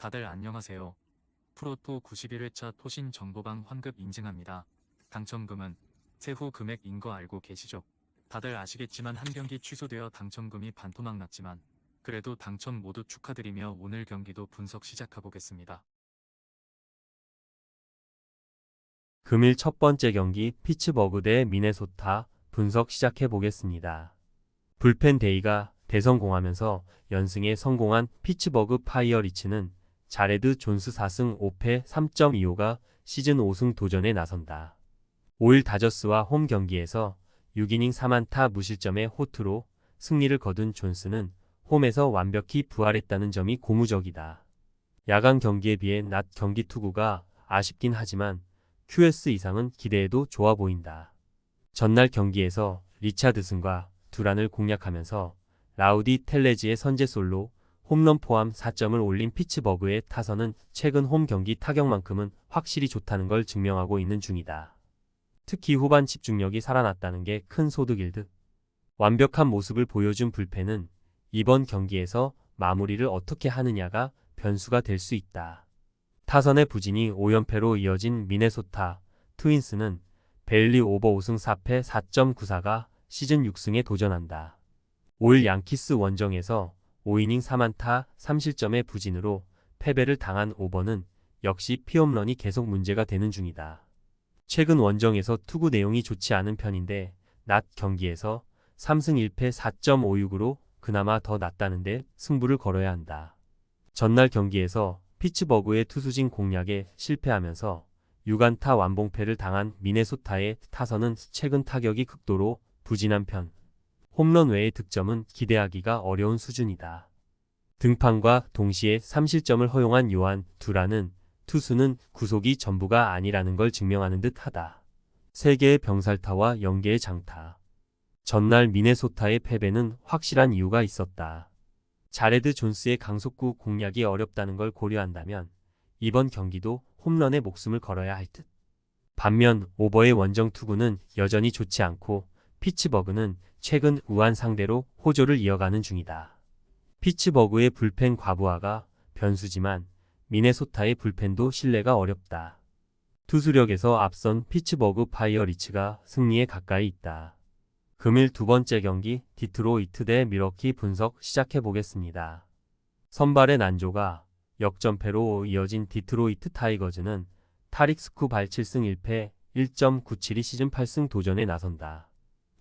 다들 안녕하세요. 프로토 91회차 토신 정보방 환급 인증합니다. 당첨금은 세후 금액인 거 알고 계시죠? 다들 아시겠지만 한 경기 취소되어 당첨금이 반토막 났지만 그래도 당첨 모두 축하드리며 오늘 경기도 분석 시작해보겠습니다. 금일 첫 번째 경기 피츠버그 대 미네소타 분석 시작해 보겠습니다. 불펜 데이가 대성공하면서 연승에 성공한 피츠버그 파이어리츠는 자레드 존스 4승 5패 3.25가 시즌 5승 도전에 나선다. 5일 다저스와 홈 경기에서 6이닝 3안타 무실점의 호투로 승리를 거둔 존스는 홈에서 완벽히 부활했다는 점이 고무적이다. 야간 경기에 비해 낮 경기 투구가 아쉽긴 하지만 QS 이상은 기대해도 좋아 보인다. 전날 경기에서 리차드슨과 두란을 공략하면서 라우디 텔레지의 선제 솔로, 홈런 포함 4점을 올린 피츠버그의 타선은 최근 홈 경기 타격만큼은 확실히 좋다는 걸 증명하고 있는 중이다. 특히 후반 집중력이 살아났다는 게 큰 소득일 듯. 완벽한 모습을 보여준 불펜은 이번 경기에서 마무리를 어떻게 하느냐가 변수가 될 수 있다. 타선의 부진이 5연패로 이어진 미네소타 트윈스는 베일리 오버 5승 4패 4.94가 시즌 6승에 도전한다. 5일 양키스 원정에서 5이닝 3안타 3실점의 부진으로 패배를 당한 오버는 역시 피홈런이 계속 문제가 되는 중이다. 최근 원정에서 투구 내용이 좋지 않은 편인데 낮 경기에서 3승 1패 4.56으로 그나마 더 낫다는데 승부를 걸어야 한다. 전날 경기에서 피츠버그의 투수진 공략에 실패하면서 6안타 완봉패를 당한 미네소타의 타선은 최근 타격이 극도로 부진한 편. 홈런 외의 득점은 기대하기가 어려운 수준이다. 등판과 동시에 3실점을 허용한 요한 두란은 투수는 구속이 전부가 아니라는 걸 증명하는 듯하다. 3개의 병살타와 0개의 장타. 전날 미네소타의 패배는 확실한 이유가 있었다. 자레드 존스의 강속구 공략이 어렵다는 걸 고려한다면 이번 경기도 홈런에 목숨을 걸어야 할 듯. 반면 오버의 원정 투구는 여전히 좋지 않고 피츠버그는 최근 우한 상대로 호조를 이어가는 중이다. 피츠버그의 불펜 과부하가 변수지만 미네소타의 불펜도 신뢰가 어렵다. 투수력에서 앞선 피츠버그 파이어리츠가 승리에 가까이 있다. 금일 두 번째 경기 디트로이트 대 밀워키 분석 시작해 보겠습니다. 선발의 난조가 역전패로 이어진 디트로이트 타이거즈는 타릭 스쿠발 7승 1패 1.97이 시즌 8승 도전에 나선다.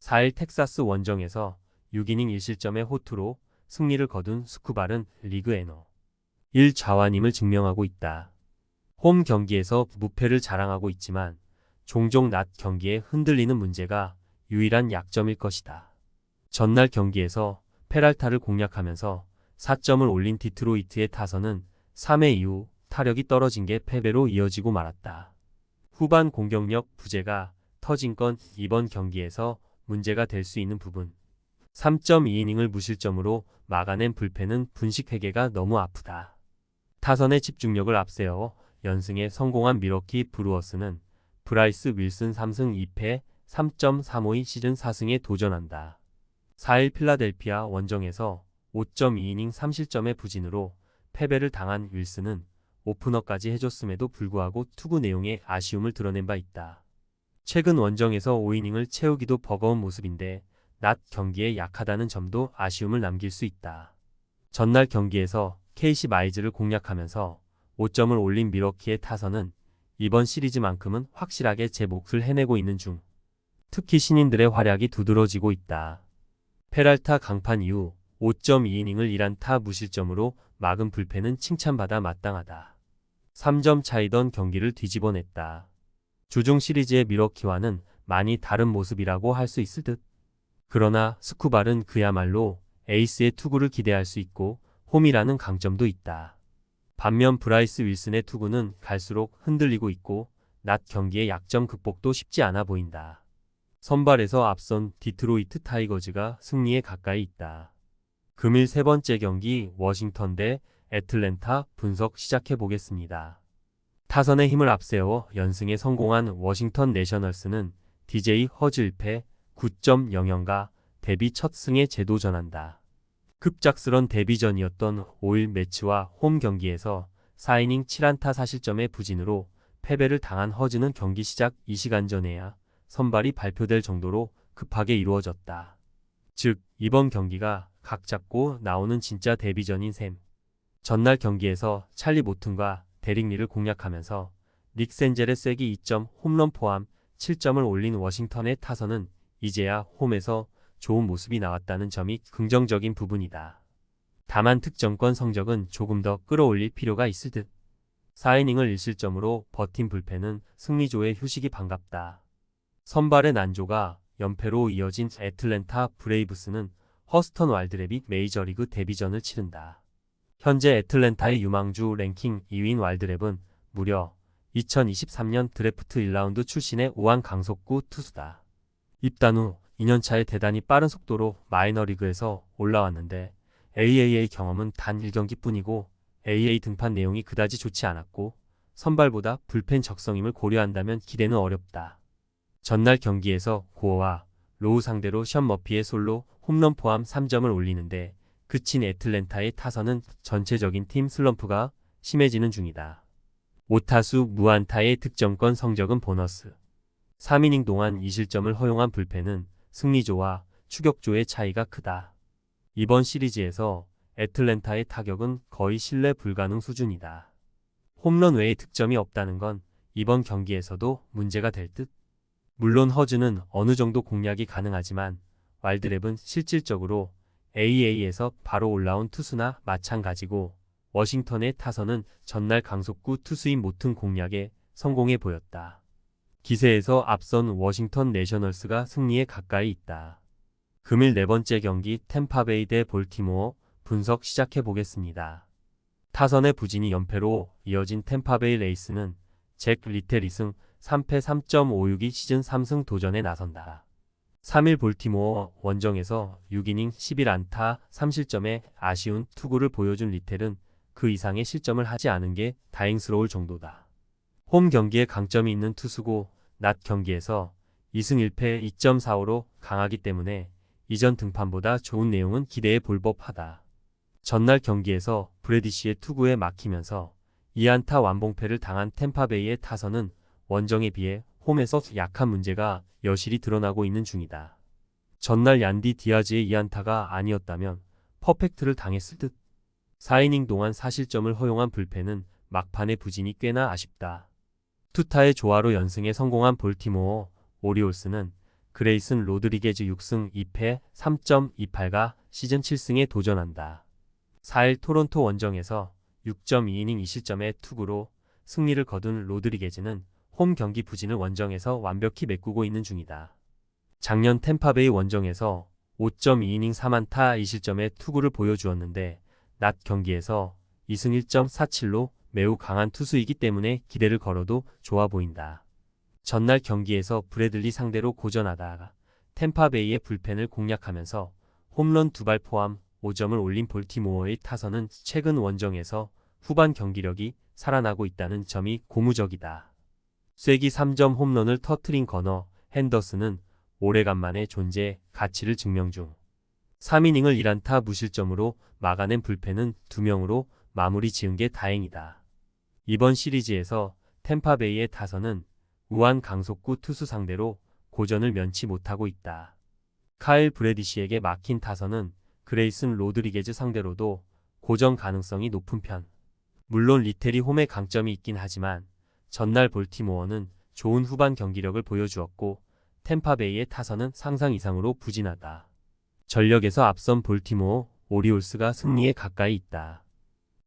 4일 텍사스 원정에서 6이닝 1실점의 호투로 승리를 거둔 스쿠발은 리그 NO 1 좌완임을 증명하고 있다. 홈 경기에서 무패를 자랑하고 있지만 종종 낮 경기에 흔들리는 문제가 유일한 약점일 것이다. 전날 경기에서 페랄타를 공략하면서 4점을 올린 디트로이트의 타선은 3회 이후 타력이 떨어진 게 패배로 이어지고 말았다. 후반 공격력 부재가 터진 건 이번 경기에서 문제가 될 수 있는 부분. 3.2이닝을 무실점으로 막아낸 불펜은 분식 회계가 너무 아프다. 타선의 집중력을 앞세워 연승에 성공한 밀워키 브루어스는 브라이스 윌슨 3승 2패 3.35의 시즌 4승에 도전한다. 4일 필라델피아 원정에서 5.2이닝 3실점의 부진으로 패배를 당한 윌슨은 오프너까지 해줬음에도 불구하고 투구 내용에 아쉬움을 드러낸 바 있다. 최근 원정에서 5이닝을 채우기도 버거운 모습인데 낮 경기에 약하다는 점도 아쉬움을 남길 수 있다. 전날 경기에서 케이시 마이즈를 공략하면서 5점을 올린 밀워키의 타선은 이번 시리즈만큼은 확실하게 제 몫을 해내고 있는 중. 특히 신인들의 활약이 두드러지고 있다. 페랄타 강판 이후 5.2이닝을 1안타 무실점으로 막은 불펜은 칭찬받아 마땅하다. 3점 차이던 경기를 뒤집어냈다. 주중 시리즈의 밀워키와는 많이 다른 모습이라고 할 수 있을 듯. 그러나 스쿠발은 그야말로 에이스의 투구를 기대할 수 있고 홈이라는 강점도 있다. 반면 브라이스 윌슨의 투구는 갈수록 흔들리고 있고 낮 경기의 약점 극복도 쉽지 않아 보인다. 선발에서 앞선 디트로이트 타이거즈가 승리에 가까이 있다. 금일 세 번째 경기 워싱턴 대 애틀랜타 분석 시작해 보겠습니다. 타선의 힘을 앞세워 연승에 성공한 워싱턴 내셔널스는 DJ 허즈 1패 9.00가 데뷔 첫 승에 재도전한다. 급작스런 데뷔전이었던 5일 매치와 홈 경기에서 4이닝 7안타 4실점의 부진으로 패배를 당한 허즈는 경기 시작 2시간 전에야 선발이 발표될 정도로 급하게 이루어졌다. 즉, 이번 경기가 각 잡고 나오는 진짜 데뷔전인 셈. 전날 경기에서 찰리 모튼과 데릭 리를 공략하면서 닉 센젤의 쐐기 2점 홈런 포함 7점을 올린 워싱턴의 타선은 이제야 홈에서 좋은 모습이 나왔다는 점이 긍정적인 부분이다. 다만 득점권 성적은 조금 더 끌어올릴 필요가 있을 듯. 4이닝을 1실점으로 버틴 불펜은 승리조의 휴식이 반갑다. 선발의 난조가 연패로 이어진 애틀랜타 브레이브스는 허스턴 와일드랩이 메이저리그 데뷔전을 치른다. 현재 애틀랜타의 유망주 랭킹 2위인 와일드랩은 무려 2023년 드래프트 1라운드 출신의 우한 강속구 투수다. 입단 후 2년차에 대단히 빠른 속도로 마이너리그에서 올라왔는데 AAA 경험은 단 1경기뿐이고 AA 등판 내용이 그다지 좋지 않았고 선발보다 불펜 적성임을 고려한다면 기대는 어렵다. 전날 경기에서 고어와 로우 상대로 션 머피의 솔로 홈런 포함 3점을 올리는데 그친 애틀랜타의 타선은 전체적인 팀 슬럼프가 심해지는 중이다. 5타수 무안타의 득점권 성적은 보너스. 3이닝 동안 2실점을 허용한 불펜은 승리조와 추격조의 차이가 크다. 이번 시리즈에서 애틀랜타의 타격은 거의 신뢰 불가능 수준이다. 홈런 외에 득점이 없다는 건 이번 경기에서도 문제가 될 듯. 물론 허즈는 어느 정도 공략이 가능하지만 와일드랩은 실질적으로 AA에서 바로 올라온 투수나 마찬가지고 워싱턴의 타선은 전날 강속구 투수인 모튼 공략에 성공해 보였다. 기세에서 앞선 워싱턴 내셔널스가 승리에 가까이 있다. 금일 네 번째 경기 템파베이 대 볼티모어 분석 시작해 보겠습니다. 타선의 부진이 연패로 이어진 템파베이 레이스는 잭 리텔 2승 3패 3.56이 시즌 3승 도전에 나선다. 3일 볼티모어 원정에서 6이닝 11안타 3실점의 아쉬운 투구를 보여준 리텔은 그 이상의 실점을 하지 않은 게 다행스러울 정도다. 홈 경기에 강점이 있는 투수고 낮 경기에서 2승 1패 2.45로 강하기 때문에 이전 등판보다 좋은 내용은 기대해 볼 법하다. 전날 경기에서 브래디시의 투구에 막히면서 2안타 완봉패를 당한 템파베이의 타선은 원정에 비해 홈에서 약한 문제가 여실히 드러나고 있는 중이다. 전날 얀디 디아즈의 2안타가 아니었다면 퍼펙트를 당했을 듯. 4이닝 동안 4실점을 허용한 불펜은 막판의 부진이 꽤나 아쉽다. 투타의 조화로 연승에 성공한 볼티모어 오리올스는 그레이슨 로드리게즈 6승 2패 3.28가 시즌 7승에 도전한다. 4일 토론토 원정에서 6.2이닝 2실점의 투구로 승리를 거둔 로드리게즈는 홈 경기 부진을 원정에서 완벽히 메꾸고 있는 중이다. 작년 템파베이 원정에서 5.2이닝 3안타 2실점의 투구를 보여주었는데 낮 경기에서 2승 1.47로 매우 강한 투수이기 때문에 기대를 걸어도 좋아 보인다. 전날 경기에서 브래들리 상대로 고전하다가 템파베이의 불펜을 공략하면서 홈런 2발 포함 5점을 올린 볼티모어의 타선은 최근 원정에서 후반 경기력이 살아나고 있다는 점이 고무적이다. 쐐기 3점 홈런을 터트린 거너 핸더슨은 오래간만에 존재 가치를 증명 중. 3이닝을 1안타 무실점으로 막아낸 불펜은 2명으로 마무리 지은 게 다행이다. 이번 시리즈에서 템파베이의 타선은 우한 강속구 투수 상대로 고전을 면치 못하고 있다. 카일 브래디시에게 막힌 타선은 그레이슨 로드리게즈 상대로도 고전 가능성이 높은 편. 물론 리텔이 홈에 강점이 있긴 하지만 전날 볼티모어는 좋은 후반 경기력을 보여주었고 템파베이의 타선은 상상 이상으로 부진하다. 전력에서 앞선 볼티모어 오리올스가 승리에 가까이 있다.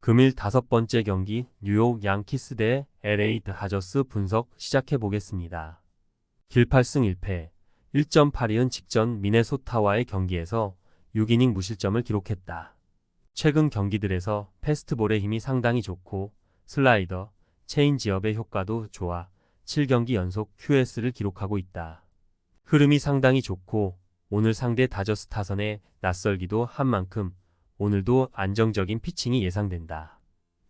금일 5번째 경기 뉴욕 양키스 대 LA 다저스 분석 시작해 보겠습니다. 길 8승 1패 1.82은 직전 미네소타와의 경기에서 6이닝 무실점을 기록했다. 최근 경기들에서 패스트볼의 힘이 상당히 좋고 슬라이더, 체인지업의 효과도 좋아 7경기 연속 QS를 기록하고 있다. 흐름이 상당히 좋고 오늘 상대 다저스 타선에 낯설기도 한 만큼 오늘도 안정적인 피칭이 예상된다.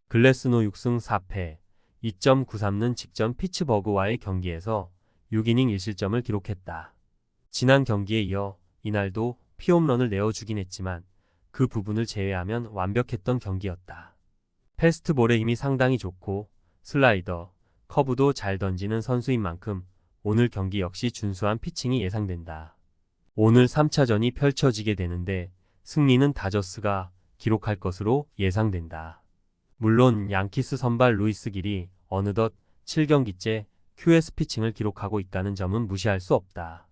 글래스노 6승 4패 2.93는 직전 피츠버그와의 경기에서 6이닝 1실점을 기록했다. 지난 경기에 이어 이날도 피홈런을 내어주긴 했지만 그 부분을 제외하면 완벽했던 경기였다. 패스트볼의 힘이 상당히 좋고 슬라이더, 커브도 잘 던지는 선수인 만큼 오늘 경기 역시 준수한 피칭이 예상된다. 오늘 3차전이 펼쳐지게 되는데 승리는 다저스가 기록할 것으로 예상된다. 물론 양키스 선발 루이스 길이 어느덧 7경기째 QS 피칭을 기록하고 있다는 점은 무시할 수 없다.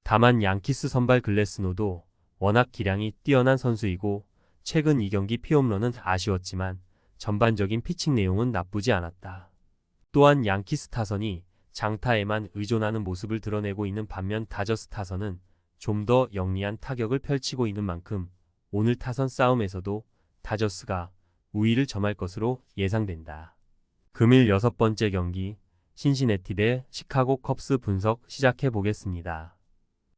다만 양키스 선발 글래스노도 워낙 기량이 뛰어난 선수이고 최근 2경기 피홈런은 아쉬웠지만 전반적인 피칭 내용은 나쁘지 않았다. 또한 양키스 타선이 장타에만 의존하는 모습을 드러내고 있는 반면 다저스 타선은 좀 더 영리한 타격을 펼치고 있는 만큼 오늘 타선 싸움에서도 다저스가 우위를 점할 것으로 예상된다. 금일 6번째 경기 신시내티 대 시카고 컵스 분석 시작해 보겠습니다.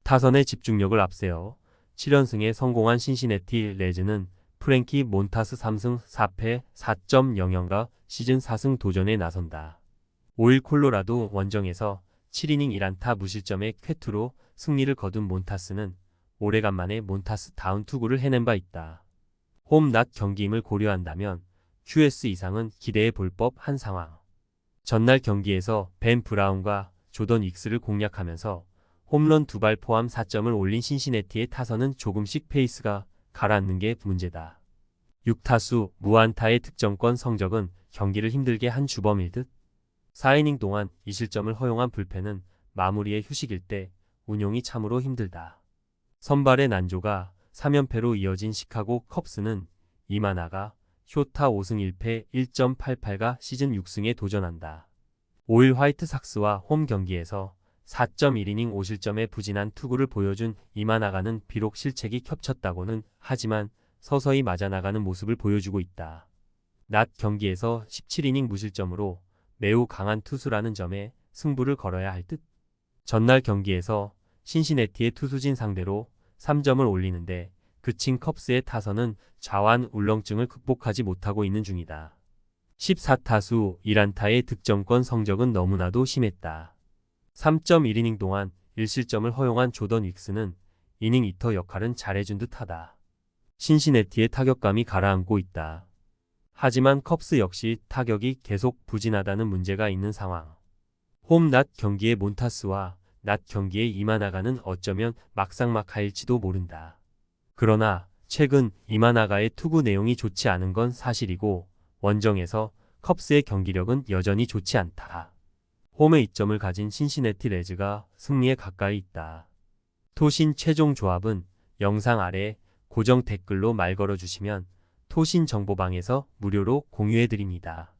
타선의 집중력을 앞세워 7연승에 성공한 신시내티 레즈는 프랭키 몬타스 3승 4패 4.00가 시즌 4승 도전에 나선다. 5일 콜로라도 원정에서 7이닝 1안타 무실점의 쾌투로 승리를 거둔 몬타스는 오래간만에 몬타스다운 투구를 해낸 바 있다. 홈낮 경기임을 고려한다면 QS 이상은 기대해 볼 법한 상황. 전날 경기에서 벤 브라운과 조던 윅스를 공략하면서 홈런 2발 포함 4점을 올린 신시내티의 타선은 조금씩 페이스가 가라앉는 게 문제다. 6타수 무안타의 득점권 성적은 경기를 힘들게 한 주범일 듯. 4이닝 동안 2실점을 허용한 불펜은 마무리의 휴식일 때 운용이 참으로 힘들다. 선발의 난조가 3연패로 이어진 시카고 컵스는 이마나가 효타 5승 1패 1.88가 시즌 6승에 도전한다. 5일 화이트삭스와 홈 경기에서 4.1이닝 5실점의 부진한 투구를 보여준 이마나가는 비록 실책이 겹쳤다고는 하지만 서서히 맞아나가는 모습을 보여주고 있다. 낮 경기에서 17이닝 무실점으로 매우 강한 투수라는 점에 승부를 걸어야 할 듯. 전날 경기에서 신시내티의 투수진 상대로 3점을 올리는데 그친 컵스의 타선은 좌완 울렁증을 극복하지 못하고 있는 중이다. 14타수 1안타의 득점권 성적은 너무나도 심했다. 3.1이닝 동안 1실점을 허용한 조던 윅스는 이닝 이터 역할은 잘해준 듯하다. 신시내티의 타격감이 가라앉고 있다. 하지만 컵스 역시 타격이 계속 부진하다는 문제가 있는 상황. 홈 낮 경기의 몬타스와 낮 경기의 이마나가는 어쩌면 막상막하일지도 모른다. 그러나 최근 이마나가의 투구 내용이 좋지 않은 건 사실이고 원정에서 컵스의 경기력은 여전히 좋지 않다. 홈에 이점을 가진 신시내티 레즈가 승리에 가까이 있다. 토신 최종 조합은 영상 아래 고정 댓글로 말 걸어주시면 토신 정보방에서 무료로 공유해드립니다.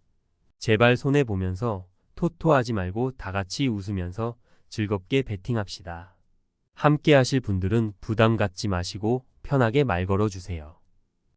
제발 손해보면서 토토하지 말고 다같이 웃으면서 즐겁게 베팅합시다. 함께 하실 분들은 부담 갖지 마시고 편하게 말 걸어주세요.